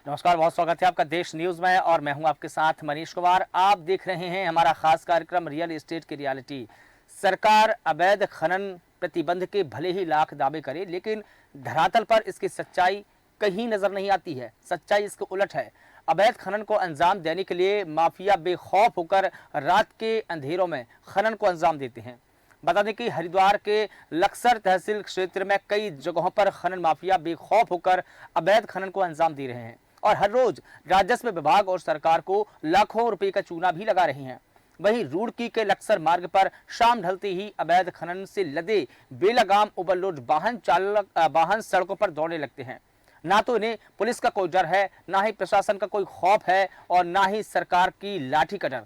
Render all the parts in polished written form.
नमस्कार, बहुत स्वागत है आपका देश न्यूज में और मैं हूं आपके साथ मनीष कुमार। आप देख रहे हैं हमारा खास कार्यक्रम रियल एस्टेट की रियलिटी। सरकार अवैध खनन प्रतिबंध के भले ही लाख दावे करे, लेकिन धरातल पर इसकी सच्चाई कहीं नजर नहीं आती है। सच्चाई इसके उलट है। अवैध खनन को अंजाम देने के लिए माफिया बेखौफ होकर रात के अंधेरों में खनन को अंजाम देते हैं। बता दें कि हरिद्वार के लक्सर तहसील क्षेत्र में कई जगहों पर खनन माफिया बेखौफ होकर अवैध खनन को अंजाम दे रहे हैं और हर रोज राजस्व विभाग और सरकार को लाखों रुपए का चूना भी लगा रहे हैं। वहीं रुड़की के लक्सर मार्ग पर शाम ढलते ही अवैध खनन से लदे बेलगाम ओवरलोड वाहन सड़कों पर दौड़ने लगते हैं। ना तो इन्हें पुलिस का कोई डर है, ना ही प्रशासन का कोई खौफ है और ना ही सरकार की लाठी का डर।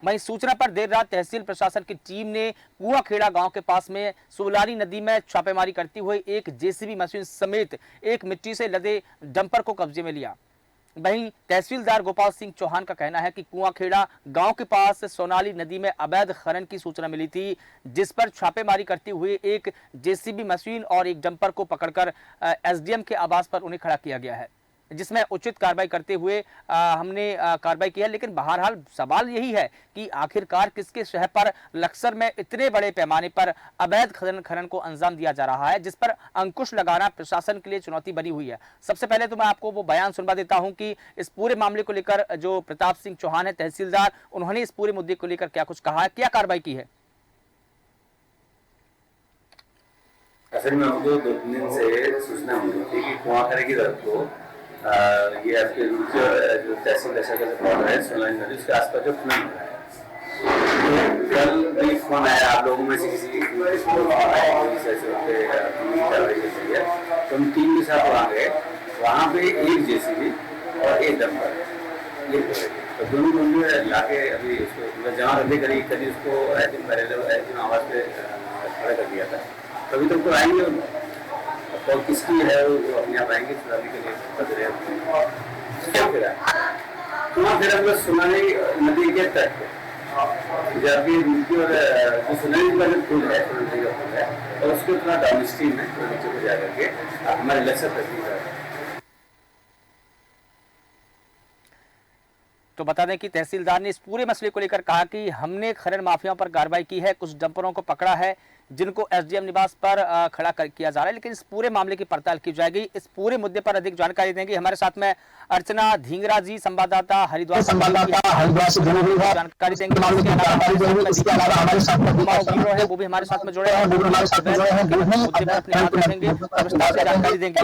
वहीं सूचना पर देर रात तहसील प्रशासन की टीम ने कुआखेड़ा गांव के पास में सोलानी नदी में छापेमारी करते हुए एक जेसीबी मशीन समेत एक मिट्टी से लदे डंपर को कब्जे में लिया। वहीं तहसीलदार गोपाल सिंह चौहान का कहना है कि कुआखेड़ा गांव के पास सोनाली नदी में अवैध खनन की सूचना मिली थी, जिस पर छापेमारी करते हुए एक जेसीबी मशीन और एक डंपर को पकड़कर एसडीएम के आवास पर उन्हें खड़ा किया गया है, जिसमें उचित कार्रवाई करते हुए हमने कार्रवाई की है। लेकिन बहरहाल सवाल यही है कि आखिरकार किसके शहर पर लक्सर में इतने बड़े पैमाने पर अवैध खनन को अंजाम दिया जा रहा है, जिस पर अंकुश लगाना प्रशासन के लिए चुनौती बनी हुई है। सबसे पहले तो मैं आपको वो बयान सुनवा देता हूं कि इस पूरे मामले को लेकर जो प्रताप सिंह चौहान है तहसीलदार, उन्होंने इस पूरे मुद्दे को लेकर क्या कुछ कहा है, क्या कार्रवाई की है। असल में हमको 2-3 दिन से सूचना मिली थी कि कुआखेड़ा की तरफ को ये आपके जो तहसील दशा का जो है सोनाली नदी उसके आसपास जो खनन हो रहा है, तो कल भी फोन आया आप लोगों में से किसी कार्रवाई की गई है, तो हम टीम के साथ वहाँ गए। वहाँ पे एक जेसीबी और एक डंपर ये तो दोनों बंदे लाके अभी उसको जहाँ रखने करी उसको पहले आवाज पे खड़ा कर दिया था। कभी तक तो आएंगे और किसकी है वो अपने आप आएंगे सुनाने के लिए बज रहे हैं। फिर हम सोनाली नदी के तट पे जाके रुड़की और जो सोनाली का जो पुल है सोनाली का पुल है और उसको थोड़ा डाउन स्ट्रीम है तो नीचे को जा करके हमारे लक्ष्य तक। तो बता दें कि तहसीलदार ने इस पूरे मसले को लेकर कहा कि हमने खनन माफियाओं पर कार्रवाई की है, कुछ डंपरों को पकड़ा है जिनको एसडीएम निवास पर खड़ा किया जा रहा है, लेकिन इस पूरे मामले की पड़ताल की जाएगी। इस पूरे मुद्दे पर अधिक जानकारी देंगे हमारे साथ में अर्चना ढींगरा जी, संवाददाता हरिद्वार से जानकारी देंगे। इसके अलावा हमारे साथ में है वो भी हमारे साथ में जुड़े हैं, मुद्दे पर अपने हाथ रखेंगे और विस्तार से जानकारी देंगे।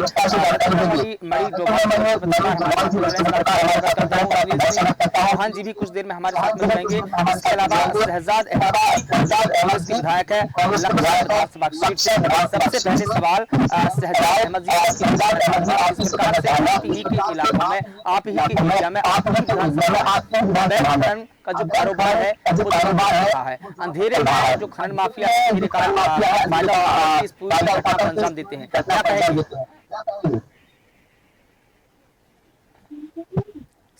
चौहान जी भी कुछ देर में हमारे साथ में जुड़ेंगे। इसके अलावा शहजाद विधायक है। सबसे पहले सवाल शहजाद अहमद जी आप ही के इलाकों में, आप ही के एरिया में खनन का जो कारोबार है वो रहा है, अंधेरे में जो खनन माफिया इस पूरी घटना को अंजाम देते हैं, क्या कहेंगे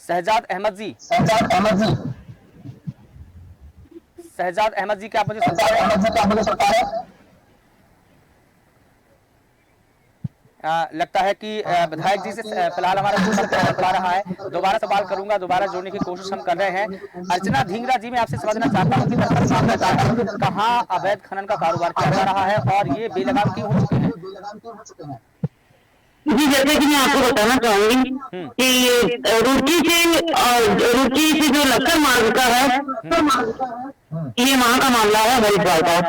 शहजाद अहमद जी? शहजाद अहमद जी क्या आप मुझे सुनते हैं? लगता है कि विधायक जी से फिलहाल हमारा संपर्क पा रहा है। दोबारा सवाल करूंगा, दोबारा जोड़ने की कोशिश हम कर रहे हैं। अर्चना ढींगरा जी, मैं आपसे समझना चाहता हूँ कि कहाँ अवैध खनन का कारोबार किया जा रहा है और ये बेलगाम क्यों हो चुके हैं? जी, जैसे कि मैं आपको बताना चाहूंगी कि ये रुड़की से जो लक्सर मार्ग का है ये वहाँ का मामला है हरिद्वार का।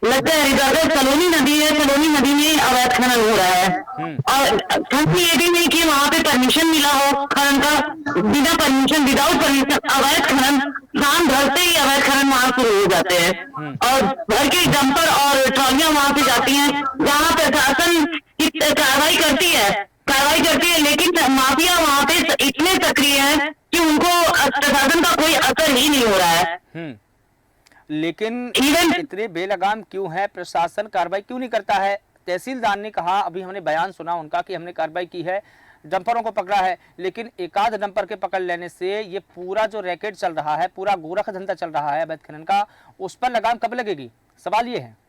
लगता है हरिद्वार का सलोनी नदी है, सलोनी नदी में अवैध खनन हो रहा है और संख्या ये भी नहीं कि वहाँ पे परमिशन मिला हो खनन का, बिना परमिशन, विदाउट परमिशन अवैध खनन, शाम ढलते ही अवैध खनन वहाँ शुरू हो जाते हैं और भर के डंपर और ट्रॉलियां वहाँ से जाती हैं, जहाँ प्रशासन कार्रवाई करती है, लेकिन माफिया वहाँ पे इतने सक्रिय हैं कि उनको प्रशासन का कोई असर ही नहीं हो रहा है। लेकिन इतने बेलगाम क्यों है, प्रशासन कार्रवाई क्यों नहीं करता है? तहसीलदार ने कहा, अभी हमने बयान सुना उनका कि हमने कार्रवाई की है, डंपरों को पकड़ा है, लेकिन एकाध डंपर के पकड़ लेने से ये पूरा जो रैकेट चल रहा है, पूरा गोरख धंधा चल रहा है अवैध खनन का, उस पर लगाम कब लगेगी? सवाल ये है।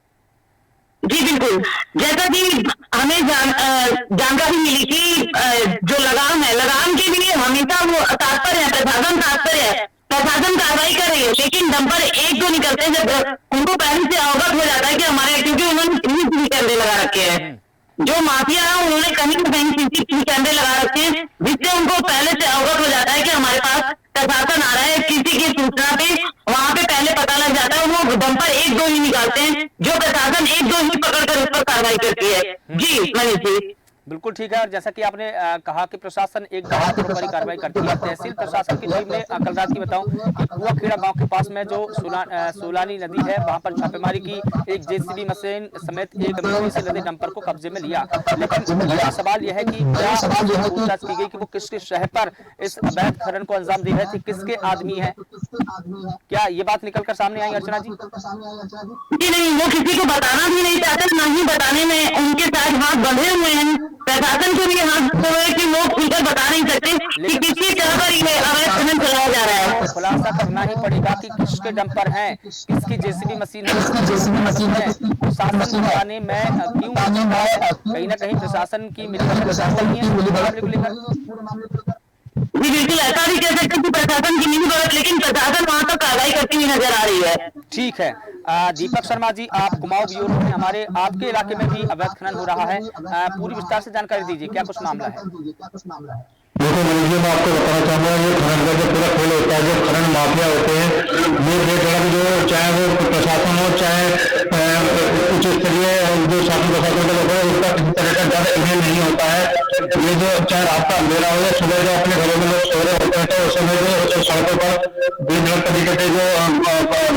जी बिल्कुल, जैसा कि हमें जानकारी मिली कि जो लगाम है, लगाम के लिए हमेशा वो तत्पर है, प्रशासन तत्पर है, प्रशासन कार्रवाई कर रही है, लेकिन डंपर एक दो निकलते हैं जब उनको पहले से अवगत हो जाता है कि हमारे, क्योंकि उन्होंने सीसीटीवी कैमरे लगा रखे हैं, जो माफिया है उन्होंने कहीं न कहीं सीसीटीवी कैमरे लगा रखे हैं, जिससे उनको पहले से अवगत हो जाता है कि हमारे पास प्रशासन आ रहा है। किसी की सूचना पे वहां पे पहले पता लग जाता है, वो डंपर एक दो ही निकालते हैं, जो प्रशासन एक दो ही पकड़कर उस पर कार्रवाई करती है। जी मनीष जी, बिल्कुल ठीक है। और जैसा कि आपने कहा कि प्रशासन एक बड़ी कार्रवाई करती है, तहसील प्रशासन की टीम ने कल रात की बताऊं कि कुआखेड़ा गांव के पास में जो सोलानी नदी है वहां पर छापेमारी की, एक जेसीबी मशीन समेत एक मिट्टी से लदे डंपर को कब्जे में लिया। लेकिन बड़ा सवाल यह है कि क्या पूछताछ की गई कि वो किसके शहर पर इस अवैध खनन को अंजाम दे रहे थे, किसके आदमी है, क्या ये बात निकल कर सामने आई अर्चना जी? नहीं, वो किसी को बताना भी नहीं चाहते, ना ही बताने में उनके साथ हाथ बंधे हुए हैं। प्रशासन को भी हाथ है कि वो खुलकर बता नहीं सकते कि किसकी जगह पर ये अवैध खनन चलाया जा रहा है। खुलासा करना ही पड़ेगा कि किसके डंपर हैं, किसकी जेसीबी मशीन है, प्रशासन बताने में क्यों कहीं ना कहीं प्रशासन की मिलीभगत जी बिल्कुल, ऐसा भी कह सकते हैं कि प्रशासन की नहीं भगत, लेकिन प्रशासन वहां तक कार्रवाई करती हुई नजर आ रही है। ठीक है। दीपक शर्मा जी, आप कुमाऊं ब्यूरो में हमारे आपके इलाके में भी अवैध खनन हो रहा है, पूरी विस्तार से जानकारी दीजिए, क्या कुछ मामला है? देखो मनीष जी, मैं आपको बताना चाहूंगा, ये खनन का जो पूरा खेल होता है, जो खनन माफिया होते हैं, ये बेधड़क जो चाहे वो प्रशासन हो चाहे उच्च स्तरीय जो शासन प्रशासन के लोग हैं, उसका किसी तरह का डर इन्हें नहीं होता है। ये जो चाहे रात का अंधेरा हो या सुबह जो अपने घरों में लोग सो रहे होते हैं, तो उस समय जो सड़कों पर बेधड़क तरीके से जो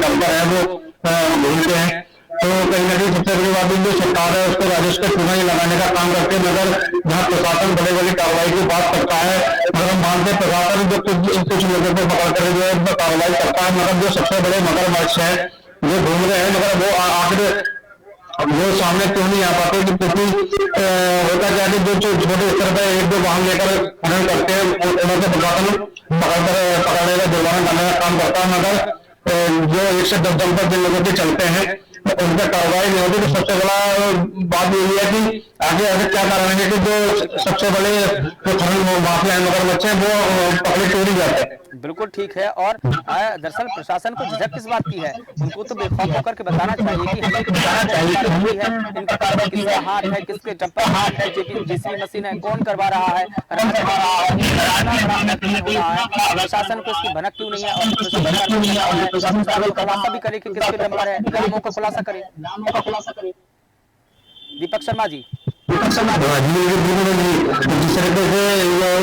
डंपर है वो घूमते हैं, तो कहीं ना कहीं सबसे बड़ी बात जो सरकार है उसको राजस्व को पुनः लगाने का काम करते हैं। मगर जहाँ प्रशासन बड़े बड़ी कार्रवाई की बात करता है, मगर हम मानते हैं प्रशासन जो कुछ लोगों को पकड़ कर जो है कार्रवाई करता है, मगर जो सबसे बड़े मगरमच्छ है जो घूम रहे हैं, मगर वो आखिर वो सामने क्यों नहीं आ पाते? क्योंकि होता क्या है कि जो छोटे स्तर पर एक दो वाहन लेकर खनन करते हैं, उन्हें प्रशासन पकड़ने का जुर्माना डालने का काम करता है, मगर जो 1 से 10 डंपर जिन लोगों के चलते हैं उनका कार्रवाई नहीं होती। तो सबसे बड़ा बात यही है कि आगे ऐसे क्या कारण है कि जो सबसे बड़े जो खनन माफिया है, मगरमच्छ हैं, वो पकड़े क्यों नहीं जाते? बिल्कुल ठीक है। और दरअसल प्रशासन को झिझक किस बात की है? उनको तो बेखौफ होकर के बताना चाहिए कि हमें बताना चाहिए है इनका कार्रवाई किसका हाथ है, किसके डंपर हाथ है, जेसीबी मशीन है, कौन करवा रहा है, प्रशासन को इसकी भनक क्यों नहीं है? और प्रशासन खुलासा भी करे कि किसके डंपर है, नामों का खुलासा करे। दीपक शर्मा जी, जिस तरीके से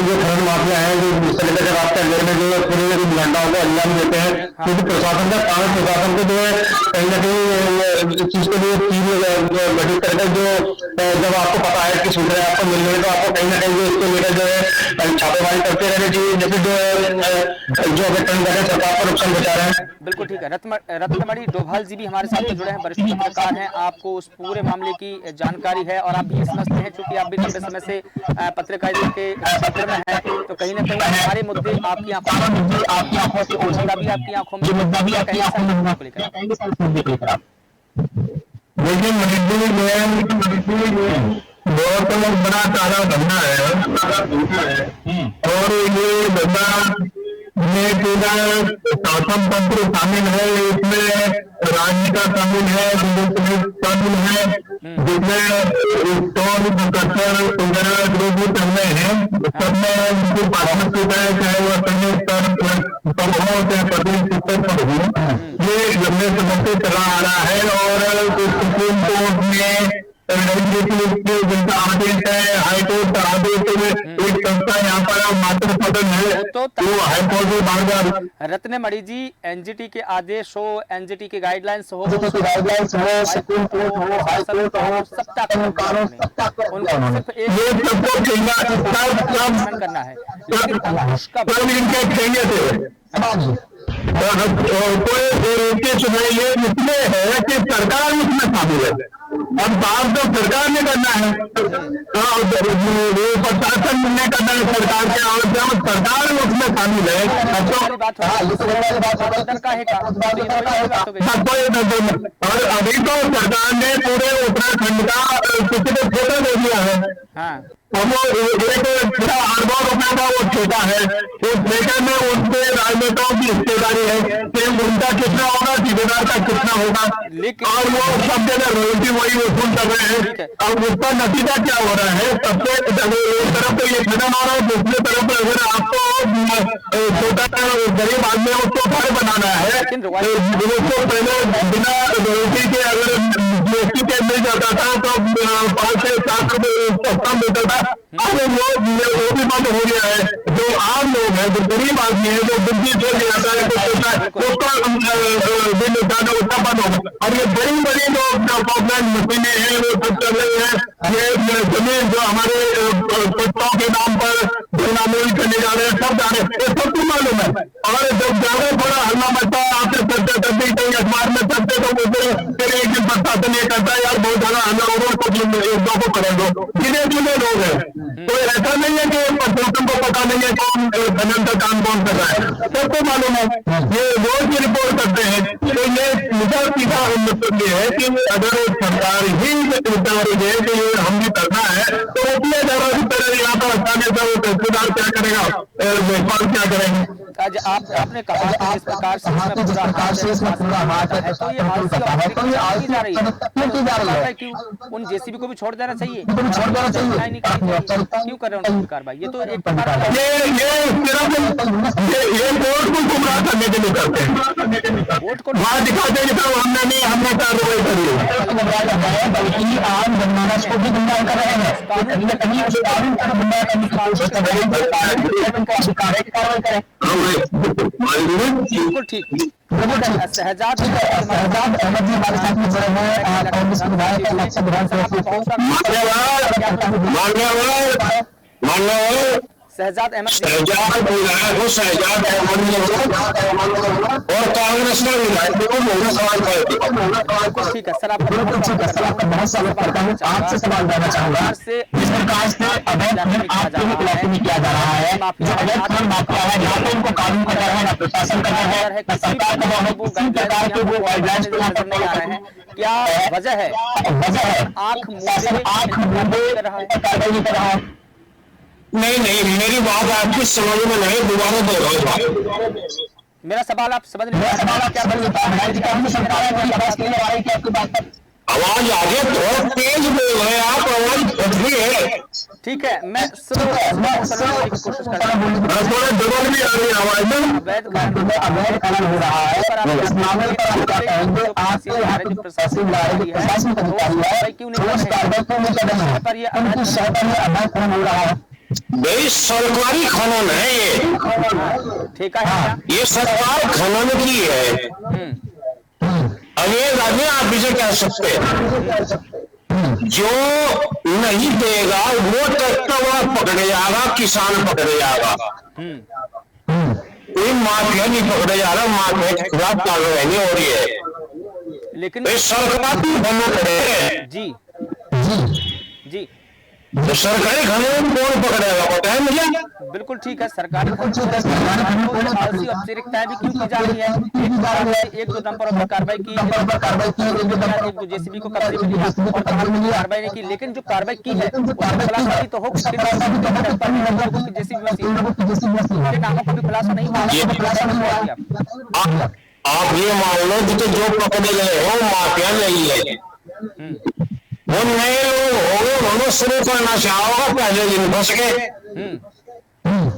जो खनन माफिया है, जो जिस तरीके से रात के अंधेरे में जो पूरी घटनाओं को अंजाम देते हैं, क्योंकि प्रशासन का काम, प्रशासन को जो है कहीं ना कहीं इस चीज के लिए टीम गठित करके जो जब आपको पता है कि सूचना आपको मिल रही है, तो आपको कहीं ना कहीं इसको लेकर जो है छापेमारी करते रहने चाहिए, जैसे जो अभी टन कर सरकार को नुकसान बचा रहे हैं। बिल्कुल ठीक है। रत्नमणि डोभाल जी भी हमारे साथ जुड़े हैं, वरिष्ठ पत्रकार हैं, आपको उस पूरे मामले की जानकारी है और आप भी समझते हैं, क्योंकि आप भी लंबे समय से पत्रकारिता के क्षेत्र में हैं, तो कहीं ना कहीं सारे मुद्दे आपकी आंखों में, आपकी आंखों से मुद्दा भी आपकी आंखों में देखिए बहुत बड़ा ताजा धंधा है और ये धंधा में पूरा शासन तंत्र शामिल है, इसमें राज्य का शामिल है, शामिल है, जिसमें स्टोर कट्टर वगैरह जो भी करने हैं सब में उनकी पार्टनरशिप है, चाहे वो संघ स्तर पर हो चाहे प्रदेश स्तर पर हो। ये लंबे समय से चला आ रहा है और सुप्रीम कोर्ट में जनता आदेश है, हाईकोर्ट का आदेश है, एक संस्था यहाँ पर मात्र सदन है तो हाईकोर्ट में बार-बार। रत्नमणि जी, एनजीटी के आदेश हो, एनजीटी के गाइडलाइंस हो, गाइडलाइंस हो, सुप्रीम कोर्ट हो, हाईकोर्ट हो, सत्ता कानून उनको सिर्फ एक करना है, लेकिन इनके खेलने से कोई चुनाव ये इसलिए है कि सरकार उसमें शामिल है, अब बात तो सरकार ने करना है, प्रशासन ने करना है सरकार के, और जब सरकार उसमें शामिल है और अभी तो सरकार ने पूरे उत्तराखंड का किसी को क्षेत्र दे दिया है, हम एक पूरा ठेका है, उस ठेके में उनके राजनेताओं की हिस्सेदारी है कि उनका कितना होगा, ठेकेदार का कितना होगा, और वो सब जगह रॉयल्टी वही वसूल कर रहे हैं। अब उसका नतीजा क्या हो रहा है, सबसे एक तरफ तो ये खत्म हो रहा है, दूसरी तरफ अगर आपको छोटा गरीब आदमी है उसको घर बनाना है तो उसको पहले बिना रॉयल्टी के अगर जीएसटी के मिल जाता था तो 5 से 7 रुपए सस्ता मिलता था। अब वो भी बंद हो गया है। जो आम लोग हैं, जो गरीब आदमी है, जो बुद्धि जोड़ जाता है तो उसका बिल उठाना उसका बंद होगा। और ये बड़ी बड़ी जो पॉपुलर मशीनें हैं वो सब कर रही है। ये जमीन जो हमारे कुत्तों के नाम पर बेनामी करने जा रहे हैं, सब जा रहे हैं, ये सबको मालूम है। और जब ज्यादा थोड़ा हल्ला मचता है, आपसे चर्चा करते कहीं अखबार में चलते तो फिर एक दिन प्रशासन ये करता है यार बहुत ज्यादा हल्ला हो रहा, कुछ एक दो को कर दो। गिने चुने लोग हैं, तो ऐसा नहीं है कि प्रशासन को पता नहीं है कौन खनन का काम कौन कर रहा है, सबको मालूम है। ये रोज की रिपोर्ट करते हैं। तो ये सीधा सीधा मतलब ये है कि अगर सरकार ही जिम्मेदारी है कि ये हम भी करना है तो वो किया जा रहा है। यहाँ पर स्थानीय तहसीलदार क्या करेगा, लेखपाल क्या करेंगे। आज आपने कहा कि जिस प्रकार से इसमें पूरा हाथ है तो ये की जा रही है, क्यों उन जेसीबी को भी छोड़ देना चाहिए, क्यों कर रहे हैं उनकी कार्रवाई? ये तो एक प्रकार ये वोट को गुमराह करने के लिए करते हैं, वोट को वहाँ दिखाते हैं कि हमने नहीं, हमने कार्रवाई करी है, बल्कि आम जनमानस को भी गुमराह कर रहे हैं। कहीं न कहीं कानून का गुमराह करने की कोशिश कर रहे हैं, कार्रवाई करें। बिल्कुल ठीक। शहजाद अहमद जी हमारे साथ में जुड़े हैं, कांग्रेस के विधायक हैं, बक्सर विधानसभा से। शहजाद अहमद शहजाद और कांग्रेस में विधायक सवाल ठीक है सर, आपका बहुत स्वागत करता हूँ। आपसे सवाल करना चाहूंगा, जिस प्रकार से अवैध खनन आपके ही इलाके में किया जा रहा है, जो अवैध खनन माफिया है, यहाँ पे उनको कानून का डर है, न प्रशासन का डर है, न सरकार का डर है, किसी प्रकार के वो गाइडलाइंस नजर नहीं आ रहे हैं। क्या वजह है? आंख मूंदे कार्रवाई नहीं कर रहा है। नहीं, मेरी बात आपकी समझ में नहीं, दोबारा दोहराओ। मेरा सवाल आप समझ नहीं, सवाल आप क्या बन सरकार है मेरी आवाज क्लियर आ रही है आपकी बात पर? आवाज आगे बहुत तेज बोल रहे हैं आप, आवाज फट गई है। ठीक है, मैं स्लो की कोशिश कर रहा हूँ, थोड़ा डबल भी आ रही है आवाज में। अवैध खनन हो रहा है, इस मामले पर आप क्या कहेंगे? आपके यहाँ पे जो प्रशासन अधिकारी है क्यों नहीं कर रहे हैं पर ये उनकी शर्तों में अवैध खनन हो रहा है? भाई सरकारी खनन है ये, ठेका है, ये सरकार खनन की है। अवैध आदमी आप इसे कह सकते हैं, जो नहीं देगा वो ट्रैक्टर पकड़े जाएगा, किसान पकड़े जाएगा, कोई माफिया नहीं पकड़े जा रहा, माफिया के खिलाफ कार्रवाई नहीं हो रही है। लेकिन सरकार की खनन है जी जी तो सरकारी खनन कौन पकड़ेगा, पता है मुझे? बिल्कुल ठीक है, सरकारी औपचारिकताएं भी क्यों की जा रही है? एक दो दम पर कार्रवाई की, एक दो जेसीबी को कब्जे में लिया और कार्रवाई नहीं की, लेकिन जो कार्रवाई की है खुलासा तो हो, जेसीबी नामों का भी खुलासा नहीं हुआ। आप ये मान लो कि जो पकड़े गए हो माफिया नहीं है, वो नए लोग होंगे, उन्होंने शुरू करना चाहोगा पहले दिन फंस गए।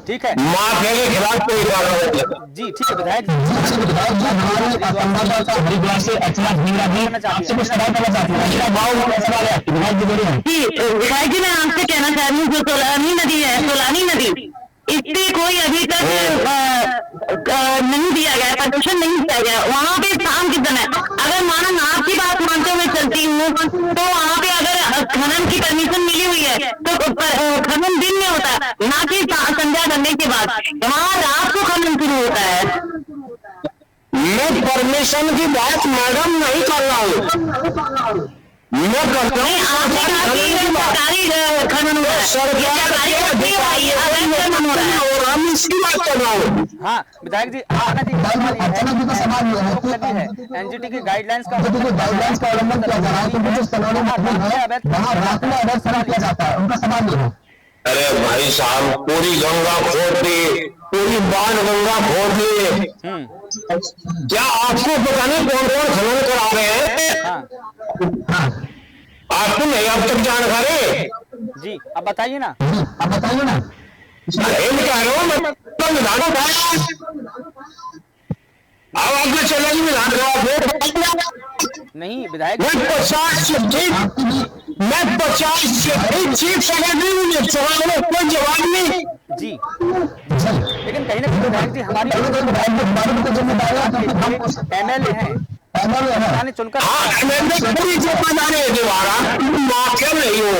ठीक है, माफिया के खिलाफ कोई कार्रवाई जी ठीक है। विधायक विधायक जी, मैं आपसे कहना चाह रही हूँ, जो सोलानी नदी है, सोलानी नदी, इस पे कोई अभी तक नहीं दिया गया, प्रदूषण नहीं किया गया, वहाँ पे काम कितना है? अगर मानो मैं आपकी बात मानते हुए चलती हूँ तो वहाँ पे अगर खनन की परमिशन मिली हुई है तो खनन दिन में होता है, ना कि संध्या करने के बाद, वहाँ रात को खनन शुरू होता है। मैं परमिशन की बात मैडम नहीं कर रहा हूँ, मैं कहता हूँ सरकारी खनन हम इसकी बात कर रहा हूँ। हाँ विधायक जी, एनजीटी की गाइडलाइंस का उल्लंघन किया जा रहा है, तो जो सलोनी में है वहाँ रात में अवैध खनन किया जाता है, उनका सवाल ये है। अरे भाई साहब, पूरी गंगा खोद दी, पूरी बाण गंगा खोद दी। क्या आपको पता नहीं कौन कौन खनन करा रहे हैं? हाँ आपको नहीं अब तक जानकारी? जी, अब बताइए ना। अरे मैं कह रहा हूँ, मैं विधान उठाया, अब आपने चला जी विधान नहीं विधायक मैं 50 चीफ सेक्रेटरी सवाल में कोई जवाब नहीं। जी, लेकिन कहीं ना कहीं विधायक जी हमारी एमएलए हैं, ने चुनकर पूरी जिम्मेदारी है दोबारा। माफिया नहीं हो,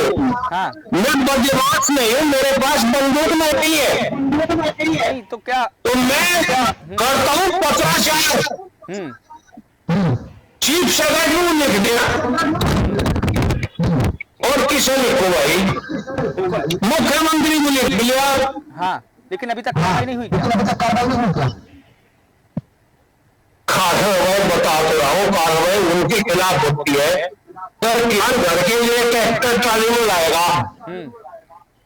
हाँ मैं बदमाश नहीं हूँ, मेरे पास बंदूक नहीं है। नहीं तो क्या? तो मैं करता हूँ 50,000 चीफ सेक्रेटरी को लिख दिया। और किसे लिखो भाई? मुख्यमंत्री को लिख दिया। हाँ, लेकिन अभी तक कार्रवाई नहीं हुई क्या? कार्रवाई बता तो रहा हूँ, कार्रवाई उनके खिलाफ होती है। सर किसान घर के लिए ट्रैक्टर ट्राली में लाएगा,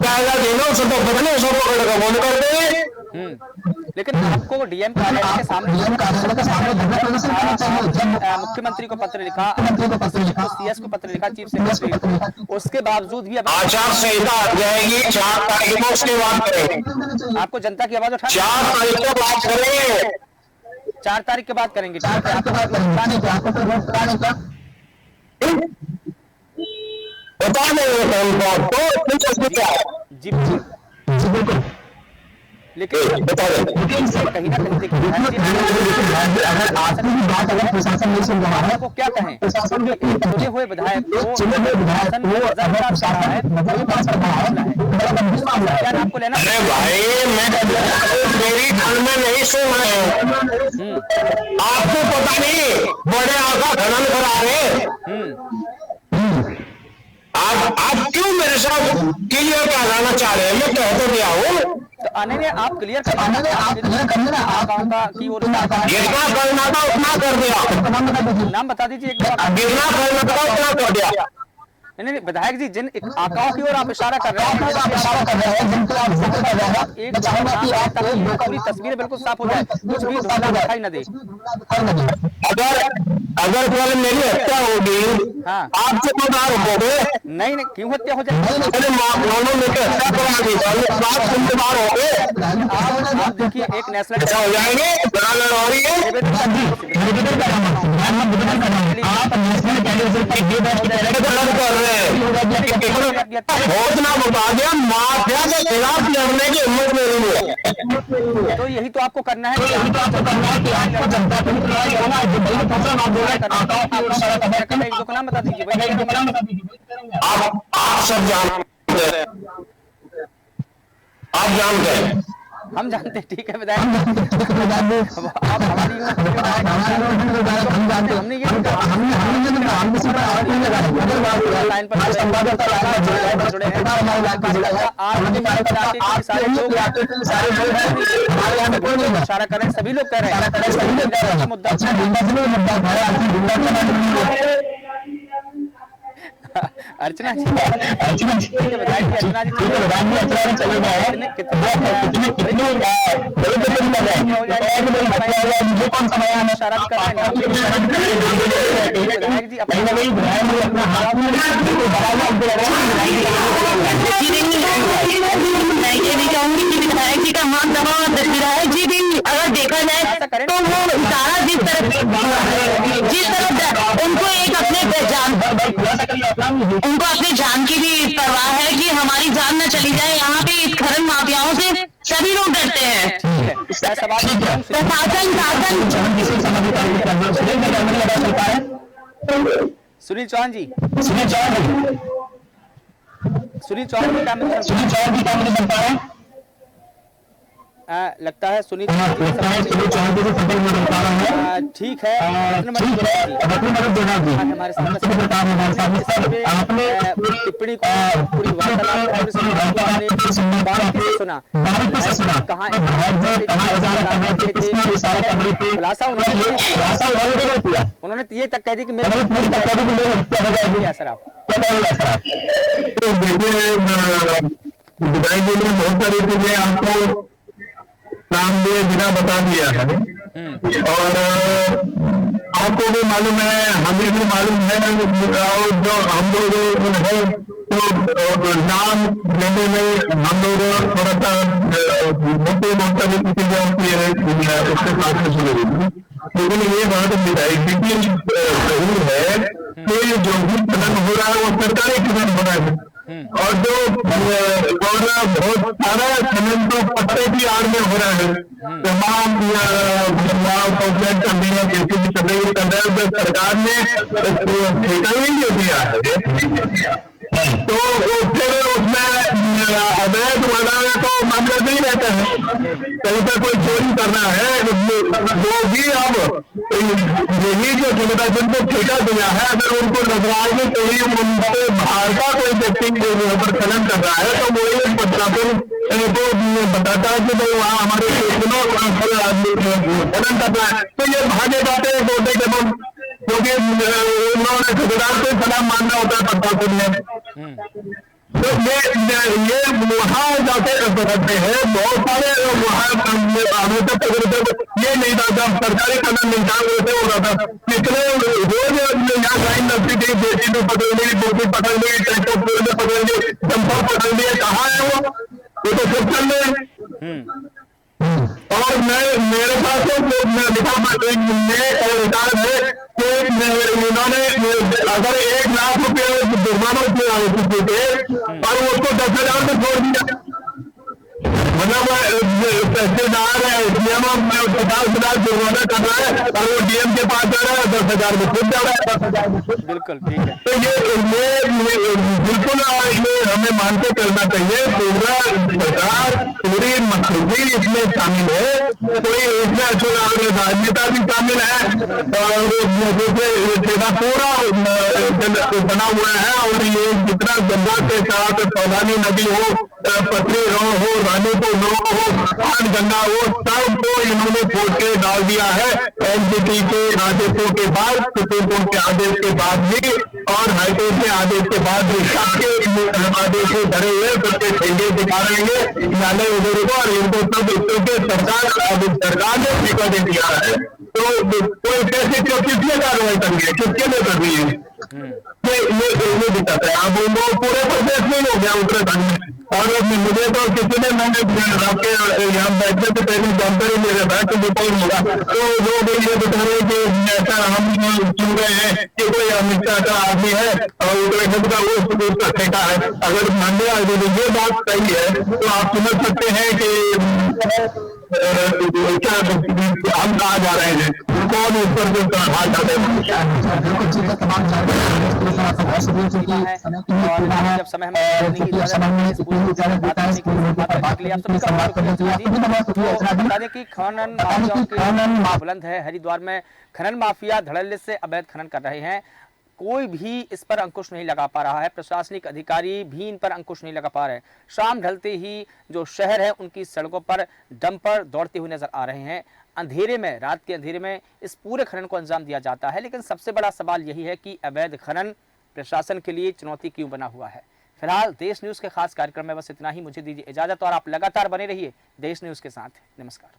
जाएगा देना उसे तो पता नहीं, उसे पकड़ कर बंद कर देंगे। लेकिन आपको डीएम कार्यालय के सामने मुख्यमंत्री को पत्र लिखा, सीएस को पत्र लिखा, चीफ सेक्रेटरी, उसके बावजूद भी आचार संहिता आ जाएगी 4 तारीख को, उसके बाद करेंगे। आपको जनता की आवाज उठा 4 तारीख को बात करेंगे। 4 तारीख के बाद करेंगे। बता देंगे जी बिल्कुल, लेकिन बता देंगे। कहीं ना कहीं देखिए को क्या कहें, चुने हुए विधायक आपको लेना। अरे भाई, मैं मेरी खन में नहीं सुन रहे हैं, आपको पता नहीं बड़े आका खनन करा रहे। आप क्यों मेरे साथ क्लियर कराना चाह रहे हैं? मैं कह तो दिया हूँ। तो आने में आप क्लियर कर की ओर जितना करना था उतना कर दिया। नाम बता दीजिए एक बार। जितना करना था उतना कर दिया। नहीं विधायक जी, जिन आकाओं की ओर आप इशारा कर रहे हैं, एक पूरी तस्वीर बिल्कुल साफ हो जाए, कुछ भी धुंधला दिखाई न दे। अगर कल मेरी हत्या होगी, हाँ आप जिम्मेदार होगे? नहीं नहीं, क्यों हत्या हो जाए? हत्या करा दी, आप जिम्मेदार होगे? आप देखिए एक नेशनल हो जाएंगे, बड़ा लड़ाई घोषणा बता दिया, माफिया के खिलाफ लड़ने की हिम्मत नहीं है। तो यही तो आपको करना है। एक दो नाम बता दीजिए भाई। आप सब जानते हैं, आप जानते हैं, हम जानते हैं, ठीक है विधायक। आप हमारी हमने ये लाइन पर जुड़े हैं, इशारा करें, सभी लोग कह रहे हैं मुद्दा अर्चना जी, अर्चना जी ये भी चाहूंगी कि विधायक जी का मान दबाव, विधायक जी भी अगर देखा जाए तो वो सारा जिस तरह उनको एक अपने पहचान, उनको अपनी जान की भी परवाह है कि हमारी जान न चली जाए। यहाँ पे इस खनन माफियाओं से सभी लोग डरते हैं। सुनील चौहान जी, सुनील चौहान जी का लगता है सुनील ठीक है। हमारे टिप्पणी को पूरी वार्तालाप सुना, कहाँ खुलासा उन्होंने ये तक कह दी कि मेरे सर आप बताई के लिए बहुत सारी चीजें आपको नाम दिए बिना बता दिया है। और आपको भी मालूम है, हमें भी मालूम है, और जो हम लोग है तो नाम लेने में हम लोग थोड़ा सा चीजें होती है उसके साथ में शुरू हुई। लेकिन ये बात बिल्कुल सही है कि जो भी खनन हो रहा है वो सरकारी खनन हो रहा है, और जो बहुत सारा खनन तो पत्ते की आड़ में हो रहा है। तमाम कंप्लेंट चल रही है, जैसे भी चल रही है, सरकार ने ठेका ही नहीं दिया है, तो फिर उसमें अवैध वाला तो मामला नहीं रहता है। कहीं पर कोई चोरी करना है वो भी अब यही जो जनता जिनको ठेका दिया है, अगर उनको नजराज में कोई उनसे बाहर का कोई व्यक्ति यहाँ पर खनन कर रहा है तो वो एक प्रशासन को बताता है कि भाई वहाँ हमारे खनन कर रहा है, तो ये भागे जाते हैं बोलते कि क्योंकि उन्होंने ठेकेदार को सलाम मानना होता है प्रशासन में। तो ये वहाँ जाके करते हैं बहुत सारे वहाँ ये नहीं था, जब सरकारी खनन निशान वैसे हो रहा था, पिछले रोज यहाँ लाइन लगती थी, बेटी में पकड़ ली, बेटी पकड़ ली, ट्रैक्टर में पकड़ ली, जंपर पकड़ लिए, कहाँ है वो तो सब चल रहे। और मेरे पास तो लिखा रिकॉर्ड है कि इन्होंने अगर 1 लाख रुपए जुर्माना किया किसी के और उसको 10,000 में छोड़ दिया, मतलब तहसीलदार है डीएम 50,000 जुर्माना कर रहा है और वो डीएम के पास जा रहा है 10,000 में खुद जा रहा है 10,000 में। बिल्कुल ठीक है। तो ये बिल्कुल ये हमें मान के चलना चाहिए। पूरा सरकार पूरी मखलूकी इसमें शामिल है, कोई इसमें राजनेता भी शामिल है और पूरा बना हुआ है। और ये जितना गंगा के साथ सौदानी नदी हो, पथरी हो, रानीपुर हो, गंगा हो, सबको इन्होंने खोद के डाल दिया है एनजीटी के आदेशों के बाद, सुप्रीम कोर्ट के आदेश के बाद भी और हाईकोर्ट के आदेश के बाद भी सबके आदेश धरे हुए सबके ठेके दिखा रहेंगे नाले उधर को, और इनको सब के सरकार ने ठेका दे दिया है। तो कोई पैसे किसने कार्रवाई कर रही है, किसके लिए कर रही है, ये दिक्कत है। अब वो पूरे प्रदेश में हो गया उत्तराखंड में, और मुझे तो किसी ने मैंने आपके यहाँ बैठने से पहले जानकारी ले रहा था कि रिपोर्ट होगा, तो वो भी ये बता रहे कि ऐसा हम सुन रहे हैं कि कोई अमित शाह का आदमी है और उत्तराखंड का वो उसका ठेका है। अगर मान लिया ये बात सही है तो आप समझ सकते हैं कि हम कहा जा रहे हैं, कौन ऊपर जो हाथ डाले और जब समय बता दें कि खनन माफियाओं की बुलंद है। हरिद्वार में खनन माफिया धड़ल्ले से अवैध खनन कर रहे हैं, कोई भी इस पर अंकुश नहीं लगा पा रहा है, प्रशासनिक अधिकारी भी इन पर अंकुश नहीं लगा पा रहे हैं। शाम ढलते ही जो शहर है उनकी सड़कों पर डंपर दौड़ते हुए नजर आ रहे हैं। अंधेरे में, रात के अंधेरे में इस पूरे खनन को अंजाम दिया जाता है, लेकिन सबसे बड़ा सवाल यही है कि अवैध खनन प्रशासन के लिए चुनौती क्यों बना हुआ है। फिलहाल देश न्यूज के खास कार्यक्रम में बस इतना ही। मुझे दीजिए इजाजत और आप लगातार बने रहिए देश न्यूज के साथ। नमस्कार।